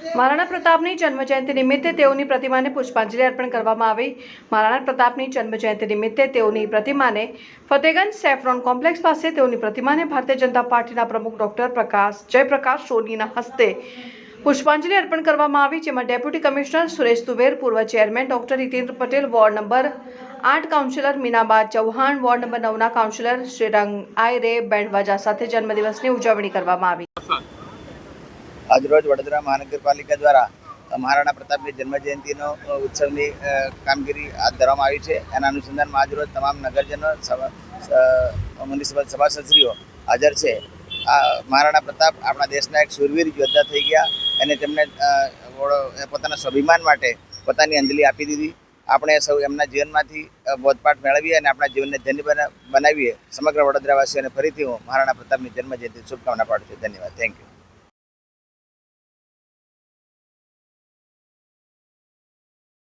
મહારાણા પ્રતાપની જન્મજયંતિ નિમિત્તે તેઓની પ્રતિમાને પુષ્પાંજલિ અર્પણ કરવામાં આવી। મહારાણા પ્રતાપની જન્મજયંતિ નિમિત્તે તેઓની પ્રતિમાને ફતેગંજ સેફ્રોન કોમ્પ્લેક્સ પાસે તેઓની પ્રતિમાને ભારતીય જનતા પાર્ટીના પ્રમુખ ડોક્ટર જયપ્રકાશ સોનીના હસ્તે પુષ્પાંજલિ અર્પણ કરવામાં આવી, જેમાં ડેપ્યુટી કમિશનર સુરેશ દુબેર, પૂર્વ chairman doctor Hitendra Patel, ward number 8 councillor Minaba Chauhan, ward number 9ના કાઉન્સિલર શ્રીરંગ આયરે બેન્ડ બાજા સાથે જન્મદિવસની ઉજવણી કરવામાં આવી। આજરોજ વડોદરા મહાનગરપાલિકા દ્વારા મહારાણા પ્રતાપની જન્મજયંતિનો ઉત્સવની કામગીરી હાથ ધરવામાં આવી છે। એના અનુસંધાનમાં આજરોજ તમામ નગરજનો મ્યુનિસિપલ સભાસદશ્રીઓ હાજર છે। મહારાણા પ્રતાપ આપણા દેશના એક શૂરવીર યોદ્ધા થઈ ગયા અને તેમણે પોતાના સ્વાભિમાન માટે પોતાની અંજલિ આપી દીધી। આપણે સૌ એમના જીવનમાંથી બોધપાઠ મેળવીએ અને આપણા જીવનને ધન્ય બનાવીએ। સમગ્ર વડોદરાવાસીઓને ફરીથી હું મહારાણા પ્રતાપની જન્મજયંતિ શુભકામના પાઠવું છું। ધન્યવાદ, થેન્ક યુ।